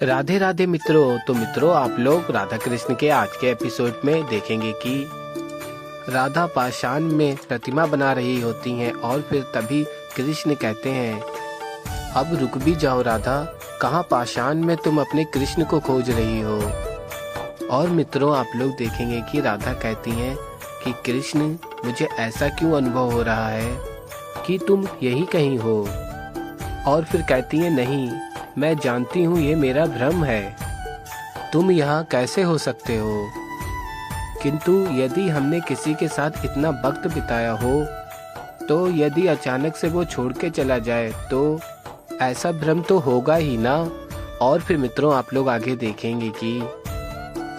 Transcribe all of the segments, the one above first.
राधे राधे मित्रों। तो मित्रों, आप लोग राधा कृष्ण के आज के एपिसोड में देखेंगे कि राधा पाषाण में प्रतिमा बना रही होती हैं और फिर तभी कृष्ण कहते हैं, अब रुक भी जाओ राधा, कहाँ पाषाण में तुम अपने कृष्ण को खोज रही हो। और मित्रों, आप लोग देखेंगे कि राधा कहती हैं कि कृष्ण, मुझे ऐसा क्यों अनुभव हो रहा है कि तुम यही कहीं हो। और फिर कहती हैं, नहीं, मैं जानती हूँ ये मेरा भ्रम है, तुम यहाँ कैसे हो सकते हो। किंतु यदि हमने किसी के साथ इतना वक्त बिताया हो तो यदि अचानक से वो छोड़ के चला जाए तो ऐसा भ्रम तो होगा ही ना। और फिर मित्रों, आप लोग आगे देखेंगे कि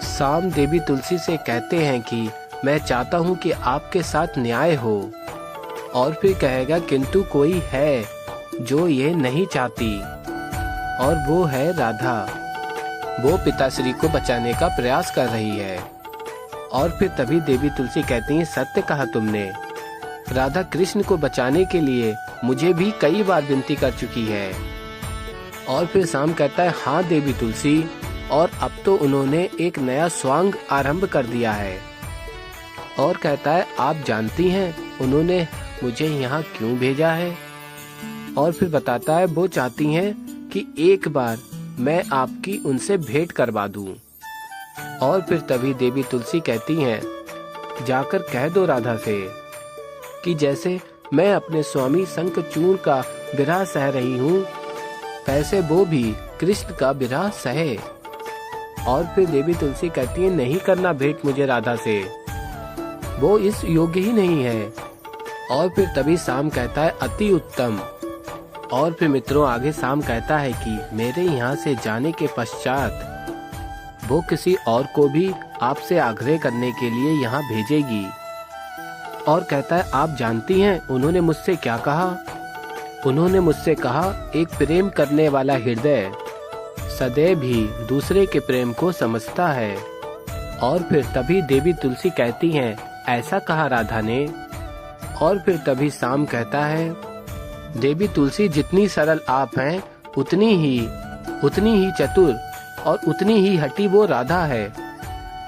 शाम देवी तुलसी से कहते हैं कि मैं चाहता हूँ कि आपके साथ न्याय हो। और फिर कहेगा, किंतु कोई है जो ये नहीं चाहती और वो है राधा। वो पिताश्री को बचाने का प्रयास कर रही है। और फिर तभी देवी तुलसी कहती हैं, सत्य कहा तुमने, राधा कृष्ण को बचाने के लिए मुझे भी कई बार विनती कर चुकी है। और फिर शाम कहता है, हाँ देवी तुलसी, और अब तो उन्होंने एक नया स्वांग आरंभ कर दिया है। और कहता है, आप जानती हैं उन्होंने मुझे यहाँ क्यों भेजा है। और फिर बताता है, वो चाहती हैं कि एक बार मैं आपकी उनसे भेंट करवा दूं। और फिर तभी देवी तुलसी कहती हैं, जाकर कह दो राधा से कि जैसे मैं अपने स्वामी शंखचूड़ का विरह सह रही हूँ, वैसे वो भी कृष्ण का विरह सहे। और फिर देवी तुलसी कहती है, नहीं करना भेंट मुझे राधा से, वो इस योग्य ही नहीं है। और फिर तभी शाम कहता है, अति उत्तम। और फिर मित्रों, आगे शाम कहता है कि मेरे यहाँ से जाने के पश्चात वो किसी और को भी आपसे आग्रह करने के लिए यहाँ भेजेगी। और कहता है, आप जानती हैं उन्होंने मुझसे क्या कहा। उन्होंने मुझसे कहा, एक प्रेम करने वाला हृदय सदैव ही दूसरे के प्रेम को समझता है। और फिर तभी देवी तुलसी कहती हैं, ऐसा कहा राधा ने। और फिर तभी शाम कहता है, देवी तुलसी, जितनी सरल आप हैं उतनी ही चतुर और उतनी ही हठी वो राधा है।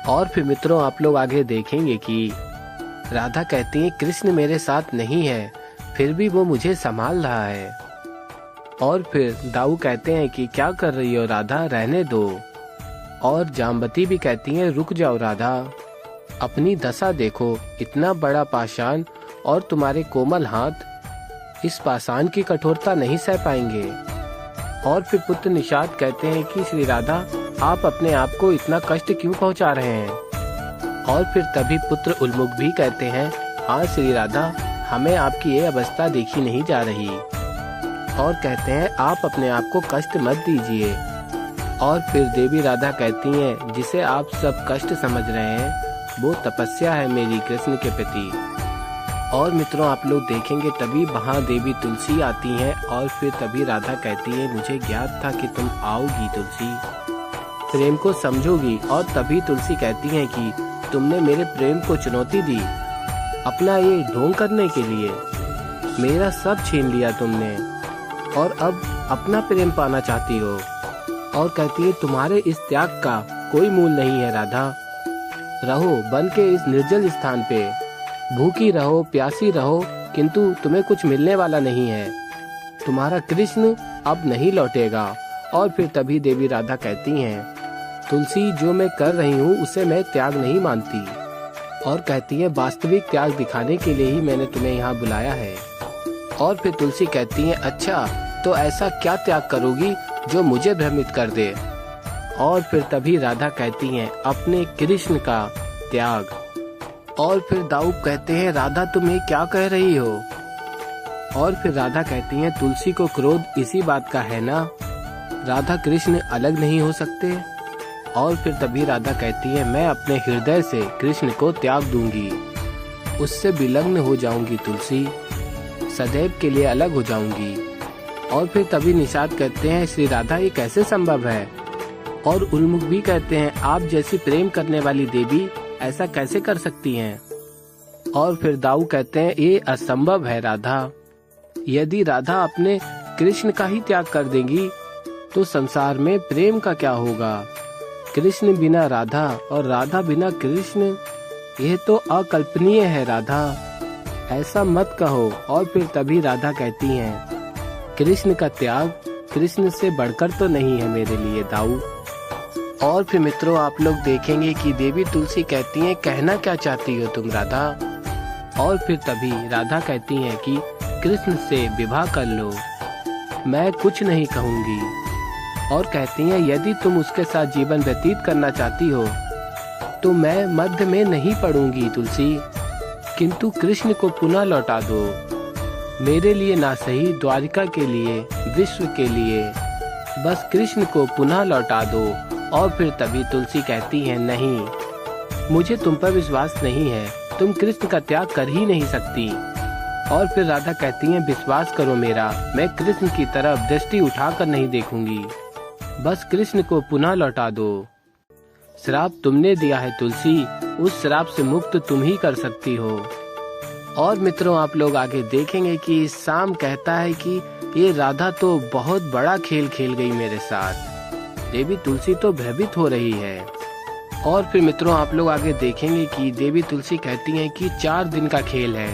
और फिर मित्रों, आप लोग आगे देखेंगे कि राधा कहती है, कृष्ण मेरे साथ नहीं है, फिर भी वो मुझे संभाल रहा है। और फिर दाऊ कहते हैं कि क्या कर रही हो राधा, रहने दो। और जाम्बती भी कहती है, रुक जाओ राधा, अपनी दशा देखो, इतना बड़ा पाषाण और तुम्हारे कोमल हाथ इस पाषाण की कठोरता नहीं सह पाएंगे। और फिर पुत्र निषाद कहते हैं कि श्री राधा, आप अपने आप को इतना कष्ट क्यों पहुंचा रहे हैं। और फिर तभी पुत्र उल्मुख भी कहते हैं, हाँ श्री राधा, हमें आपकी ये अवस्था देखी नहीं जा रही। और कहते हैं, आप अपने आप को कष्ट मत दीजिए। और फिर देवी राधा कहती हैं, जिसे आप सब कष्ट समझ रहे हैं वो तपस्या है मेरी कृष्ण के प्रति। और मित्रों, आप लोग देखेंगे तभी वहाँ देवी तुलसी आती हैं। और फिर तभी राधा कहती है, मुझे ज्ञात था कि तुम आओगी तुलसी, प्रेम को समझोगी। और तभी तुलसी कहती हैं कि तुमने मेरे प्रेम को चुनौती दी, अपना ये ढोंग करने के लिए मेरा सब छीन लिया तुमने, और अब अपना प्रेम पाना चाहती हो। और कहती है, तुम्हारे इस त्याग का कोई मूल नहीं है राधा, रहो बन के इस निर्जल स्थान पे, भूखी रहो, प्यासी रहो, किंतु तुम्हें कुछ मिलने वाला नहीं है, तुम्हारा कृष्ण अब नहीं लौटेगा। और फिर तभी देवी राधा कहती हैं, तुलसी, जो मैं कर रही हूँ उसे मैं त्याग नहीं मानती। और कहती है, वास्तविक त्याग दिखाने के लिए ही मैंने तुम्हें यहाँ बुलाया है। और फिर तुलसी कहती है, अच्छा तो ऐसा क्या त्याग करोगी जो मुझे भ्रमित कर दे। और फिर तभी राधा कहती हैं, अपने कृष्ण का त्याग। और फिर दाऊ कहते हैं, राधा तुम ये क्या कह रही हो। और फिर राधा कहती हैं, तुलसी को क्रोध इसी बात का है ना, राधा कृष्ण अलग नहीं हो सकते। और फिर तभी राधा कहती है, मैं अपने हृदय से कृष्ण को त्याग दूंगी, उससे विलग्न हो जाऊंगी तुलसी, सदैव के लिए अलग हो जाऊंगी। और फिर तभी निषाद कहते हैं, श्री राधा ये कैसे संभव है। और उल्मुख भी कहते हैं, आप जैसी प्रेम करने वाली देवी ऐसा कैसे कर सकती हैं। और फिर दाऊ कहते हैं, ये असंभव है राधा, यदि राधा अपने कृष्ण का ही त्याग कर देंगी तो संसार में प्रेम का क्या होगा? कृष्ण बिना राधा और राधा बिना कृष्ण, यह तो अकल्पनीय है राधा, ऐसा मत कहो। और फिर तभी राधा कहती हैं, कृष्ण का त्याग कृष्ण से बढ़कर तो नहीं है मेरे लिए दाऊ। और फिर मित्रों आप लोग देखेंगे कि देवी तुलसी कहती हैं, कहना क्या चाहती हो तुम राधा? और फिर तभी राधा कहती हैं कि कृष्ण से विवाह कर लो, मैं कुछ नहीं कहूँगी। और कहती हैं, यदि तुम उसके साथ जीवन व्यतीत करना चाहती हो तो मैं मध्य में नहीं पड़ूंगी तुलसी, किंतु कृष्ण को पुनः लौटा दो, मेरे लिए ना सही द्वारिका के लिए, विश्व के लिए, बस कृष्ण को पुनः लौटा दो। और फिर तभी तुलसी कहती है, नहीं, मुझे तुम पर विश्वास नहीं है, तुम कृष्ण का त्याग कर ही नहीं सकती। और फिर राधा कहती है, विश्वास करो मेरा, मैं कृष्ण की तरफ दृष्टि उठाकर नहीं देखूंगी, बस कृष्ण को पुनः लौटा दो। श्राप तुमने दिया है तुलसी, उस श्राप से मुक्त तुम ही कर सकती हो। और मित्रों आप लोग आगे देखेंगे कि शाम कहता है कि ये राधा तो बहुत बड़ा खेल खेल गई मेरे साथ। देवी तुलसी तो भयभीत हो रही है। और फिर मित्रों आप लोग आगे देखेंगे कि देवी तुलसी कहती हैं कि 4 दिन का खेल है,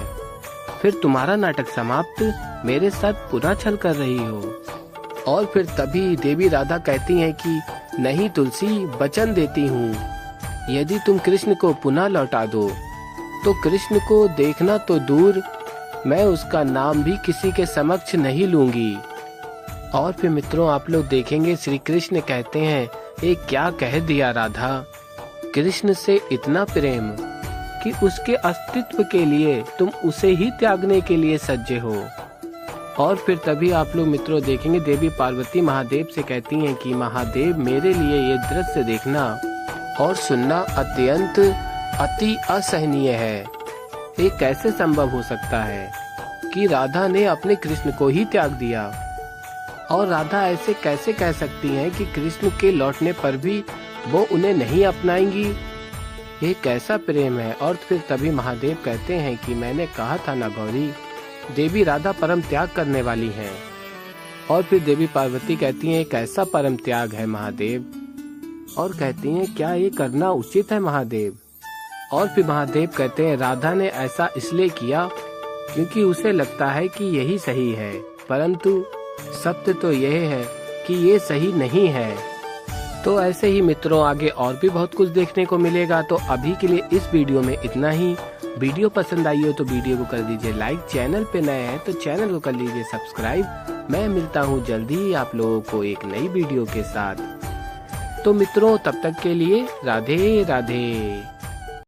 फिर तुम्हारा नाटक समाप्त, मेरे साथ पुनः छल कर रही हो। और फिर तभी देवी राधा कहती हैं कि नहीं तुलसी, वचन देती हूँ, यदि तुम कृष्ण को पुनः लौटा दो तो कृष्ण को देखना तो दूर, मैं उसका नाम भी किसी के समक्ष नहीं लूंगी। और फिर मित्रों आप लोग देखेंगे श्री कृष्ण कहते हैं, ये क्या कह दिया राधा, कृष्ण से इतना प्रेम कि उसके अस्तित्व के लिए तुम उसे ही त्यागने के लिए सज्जे हो। और फिर तभी आप लोग मित्रों देखेंगे देवी पार्वती महादेव से कहती हैं कि महादेव मेरे लिए ये दृश्य देखना और सुनना अत्यंत अति असहनीय है। ये कैसे संभव हो सकता है कि राधा ने अपने कृष्ण को ही त्याग दिया, और राधा ऐसे कैसे कह सकती हैं कि कृष्ण के लौटने पर भी वो उन्हें नहीं अपनाएंगी? ये कैसा प्रेम है? और फिर तभी महादेव कहते हैं कि मैंने कहा था ना गौरी, देवी राधा परम त्याग करने वाली हैं। और फिर देवी पार्वती कहती हैं, कैसा परम त्याग है महादेव? और कहती हैं, क्या ये करना उचित है महादेव? और फिर महादेव कहते हैं, राधा ने ऐसा इसलिए किया क्योंकि उसे लगता है कि यही सही है, परंतु सत्य तो यह है कि ये सही नहीं है। तो ऐसे ही मित्रों आगे और भी बहुत कुछ देखने को मिलेगा। तो अभी के लिए इस वीडियो में इतना ही। वीडियो पसंद आई हो तो वीडियो को कर दीजिए लाइक, चैनल पे नए हैं तो चैनल को कर लीजिए सब्सक्राइब। मैं मिलता हूँ जल्दी ही आप लोगों को एक नई वीडियो के साथ। तो मित्रों तब तक के लिए राधे राधे।